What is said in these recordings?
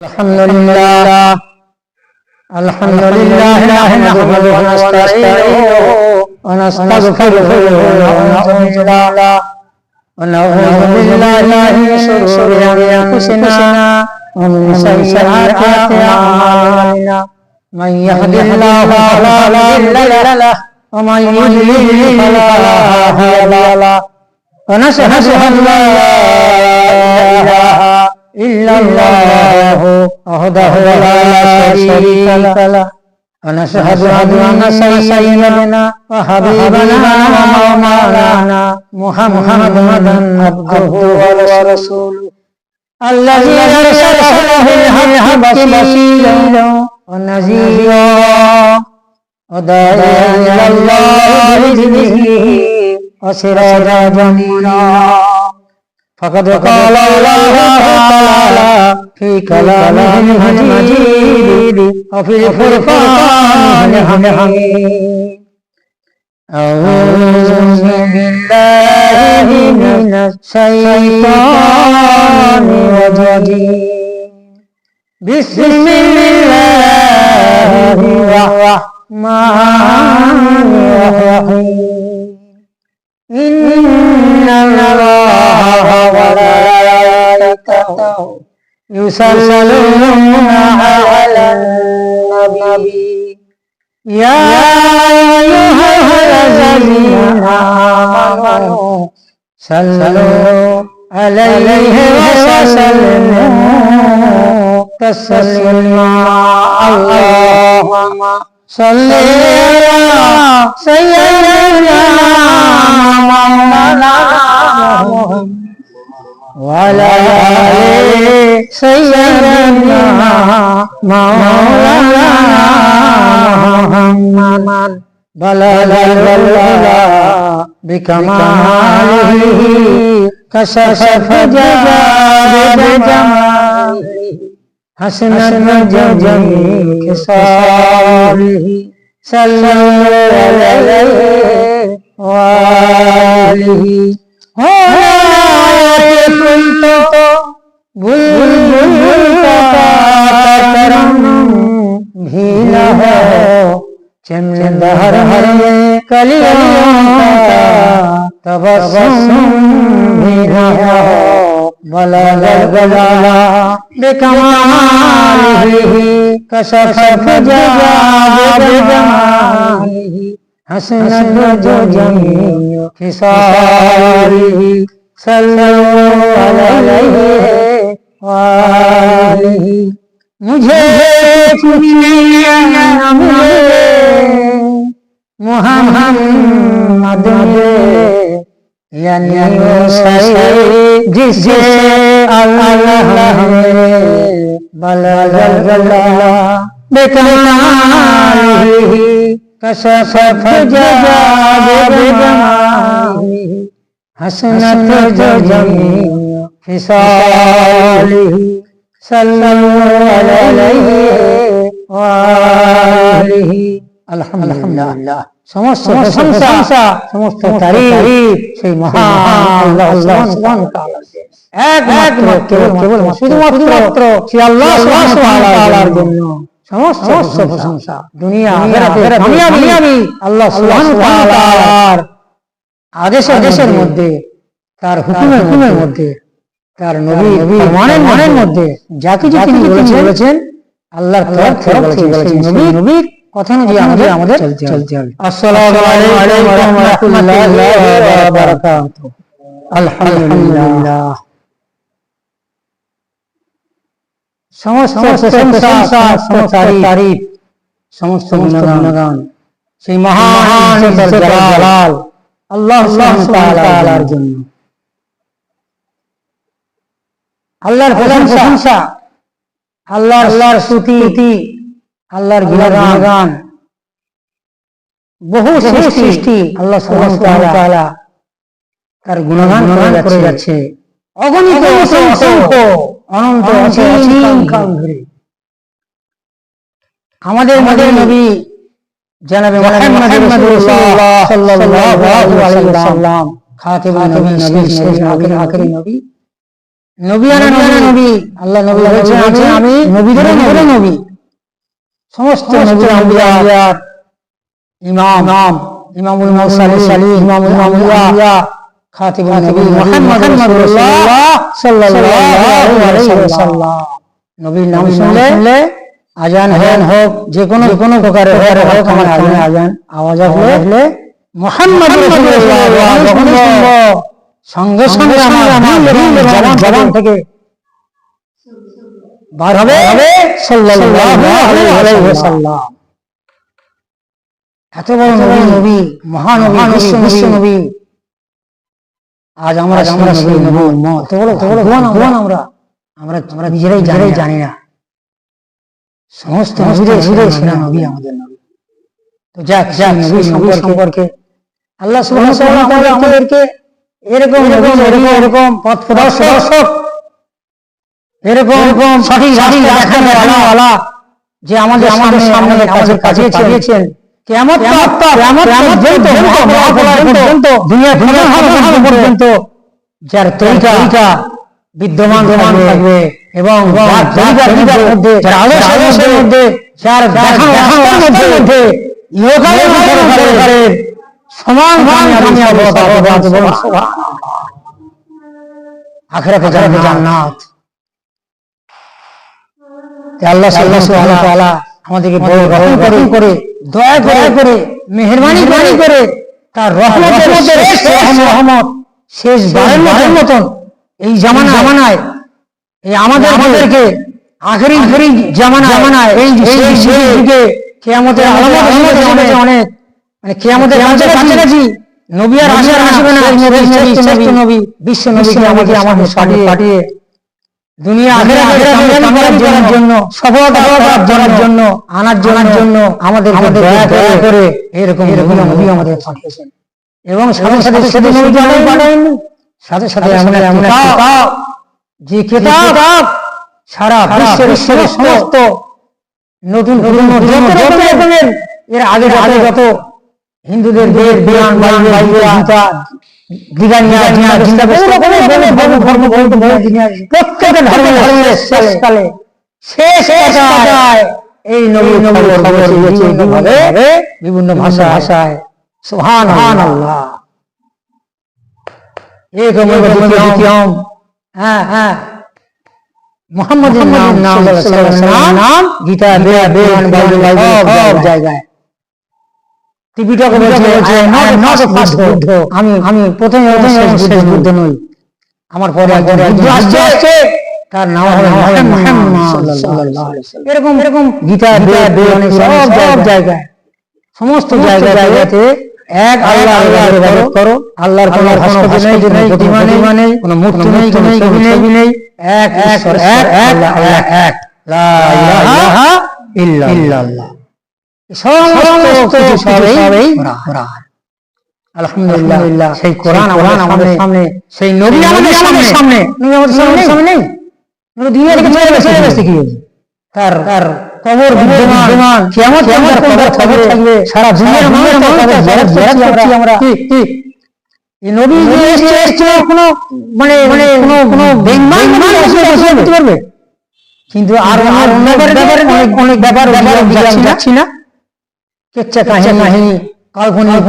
الحمد لله نحمده ونستعينه ونستغفره ونعوذ بالله من شرور أنفسنا ومن سيئات أعمالنا من يهد الله فلا مضل له ومن يضلل فلا هادي له ونشهد أن لا إله إلا الله وحده لا شريك له ونشهد أن سيدنا وحبيبنا ومولانا محمدا عبده ورسوله الذي أرسله بالحق بشيرا ونذيرا وداعيا إلى الله بإذنه وسراجا منيرا فقد قال الله تعالى في كلامه المجيد وفي الفرقان الحميد أعوذ بالله من الشيطان الرجيم بسم الله الرحمن الرحيم إن الله وملائكته يصلون على النبي يا أيها الذين آمنوا صلوا عليه وسلموا تسليما اللهم صل على سيدنا مولانا محمد وعلى آل سيدنا مولانا محمد بلغ العلا بكماله كشف الحجاب بجماله حسنت جميع خصاله صلوا عليه وآله बुलबुल का करम भी न हो चंद हर हर कलियों का तबस्सुम भी न हो बलग गला बेकमालिही कशफ हिजाब जमालिही हसनत जमीअ खिसालिही सल्लल्लाहु अलैहि वालिही मुझे चुनिया मोहम्मद यानी जिसे अल्लाह बलग गला बेकमालिही कशफ हिजाब जमालिही हसनत जमीअ खिसालिही सल्लल्लाहु अलैहि वालिही अल्हम्दुलिल्लाह समस्त प्रशंसा समस्त तारीफ সেই মহান আল্লাহ সুবহানাহু ওয়া তাআলা একমাত্র কেবল শুধুমাত্র সেই আল্লাহ সুবহানাহু ওয়া তাআলার জন্য সমস্ত প্রশংসা দুনিয়া আখিরাতে কামিয়াবি আল্লাহ সুবহানাহু ওয়া তাআলার আদেশের মধ্যে তার হুকুমের মধ্যে তার নবীর ফরমানের মধ্যে যা কিছু তিনি বলেছেন আল্লাহর তরফ থেকে বলেছেন নবীর কথা অনুযায়ী আমাদের চলতে হবে। আসসালামু আলাইকুম ওয়া রাহমাতুল্লাহি ওয়া বারাকাতুহু। আলহামদুলিল্লাহ সমস্ত প্রশংসা সমস্ত তারিফ সমস্ত গুণগান সেই মহান জালাল আল্লাহ সুবহানাহু ওয়া তাআলার জন্য। আল্লাহর প্রশংসা আল্লাহর স্তুতি আল্লাহর গুণগান বহু সৃষ্টি আল্লাহ সুবহানাহু ওয়া তাআলা তার গুণগান করে যাচ্ছে অগণিত অসংখ্য অনন্ত অসীম কাল ধরে। আমাদের নবী জনাবে মুহাম্মদ রাসূলুল্লাহ সাল্লাল্লাহু আলাইহি ওয়াসাল্লাম খাতিমুন নবী শেষ আখিরি নবী নবী নবী আল্লাহ নবী বলেছেন আমি নবীদের নবী সমস্ত নবীর আম্বিয়ার ইমাম ইমামুল মুরসালিন ইমামুল আম্বিয়া খাতিবুন নবী মুহাম্মদ রাসূলুল্লাহ সাল্লাল্লাহু আলাইহি ওয়াসাল্লাম। নবীর নাম শুনলে আজান হোক যে কোনো প্রকারের হোক আমার আজান আওয়াজ আসলে মুহাম্মদ রাসূলুল্লাহ যখন শুনবো সঙ্গে সঙ্গে আমার জবান থেকে বার হবে সাল্লাল্লাহু আলাইহি ওয়াসাল্লাম। এত বড় নবী মহানবী বিশ্ব নবী আজ আমরা সেই নবী উম্মত এত বড় ভগবান আমরা নিজেরাই জানি না। সমস্ত নবীদের সেরা নবী আমাদের নবী। তো যাক নবী সম্পর্কে আল্লাহ সুবহানাহু ওয়া তাআলা আমাদেরকে এরকম পথ প্রদর্শক এরকম সঠিক রাস্তা দেখানোওয়ালা যে আমাদের সামনে কাছে দিয়েছেন কিয়ামত পর্যন্ত দুনিয়া পর্যন্ত যার তরিকা বিদ্যমান থাকবে এবং যার আদর্শের মধ্যে যার দেখানোর মধ্যে ইহকালের সমান আখিরাতে জান্নাত। আল্লাহ সাল্লাল্লাহু আলাইহি ওয়া সাল্লাম আমাদেরকে বড় রহম করে দয়া করে মেহেরবানি করে তার রহমতের রহমত শেষ বারের মতন এই জামানায় এই আমাদেরকে আখেরি জামানায় এই যুগে কিয়ামতের আলামত অনেক মানে কিয়ামতের কাছাকাছি নবী আর আসবে না শ্রেষ্ঠ নবী বিশ্ব নবীকে আমাদের পাঠিয়ে দুনিয়া আখিরাত করার জন্য সফলতা করার জন্য আনার জন্য আমাদের দয়া করে এরকম নবী আমাদের পাঠিয়েছেন। এবং সাথে নবী পাঠায়নি, সাথে এমন কিতাব যে কিতাব সারা বিশ্বের সমস্ত নতুন রকমের এর আগে যত হিন্দুদের বেদ বিরান গীতা প্রত্যেকের ধর্মের শেষ এই বিভিন্ন ভাষায় সুবহানাল্লাহ মুহাম্মাদের নাম গীতা সব জায়গায়। আমি প্রথমে শেষ বুদ্ধ নই, আমার পরে আসছে তার নাম এরকম গীতা সব জায়গায় সমস্ত জায়গাতে এক আল্লাহ করো, আল্লাহর কোনো ভাস্কর্য নেই, প্রতিমা নেই, কোনো মূর্তি নেই, কোনো ছবি নেই, এক লা ইলাহা ইল্লাল্লাহ। আলহামদুলিল্লাহ সেই কোরআন আমাদের সামনে, সেই নবী আমাদের সামনে নেই, দুনিয়া থেকে চলে গেছে কি তার কবর বিদ্যমান, কিয়ামত খবর থাকবে সারা দুনিয়ার আমরা এই নবী এসেছে কোনো মানে কোনো করতে পারবে, কিন্তু আর অনেক ব্যাপার যাচ্ছি না কেচ্ছা কাহিনী কাল্পনিক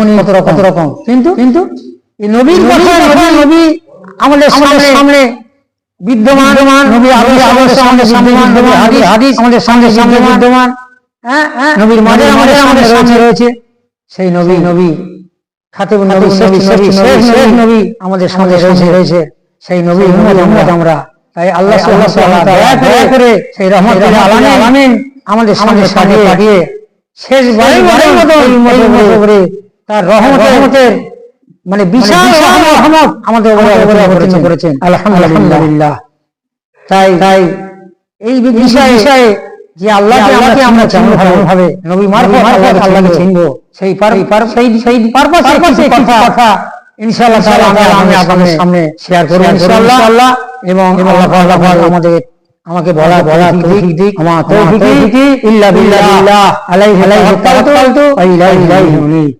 কত রকম, কিন্তু এই নবীর কথা নবী আমাদের সামনে বিদ্যমান, নবী আদর্শ আমাদের সামনে বিদ্যমান, হাদিস আমাদের সামনে বিদ্যমান, নবীর মাঝে আমাদের সামনে রয়েছে সেই নবী খাতিবুন নবী শেষ নবী আমাদের সামনে রয়েছে সেই নবী আমরা। তাই আল্লাহ সুবহানাহু ওয়া তাআলা দয়া করে সেই রহমতুল আলামিন আমাদের সামনে পাঠিয়ে শেষ বারের মতো তার রহমতের মানে বিশাল রহমত আমাদের উপরে অবতীর্ণ করেছেন আলহামদুলিল্লাহ। তাই এই বিষয়ে যে আল্লাহকে আমরা কেমন ভাবে নবী মারফত আল্লাহকে চিনবো সেই পারপাসে কথা ইনশাআল্লাহ তাআলা আমি আপনাদের সামনে শেয়ার করব ইনশাআল্লাহ। এবং আল্লাহ আমাকে বলা তৌফিক আমার তৌফিক ইল্লা বিল্লাহ আলাইহি তাওয়াক্কালতু ওয়া ইলাইহি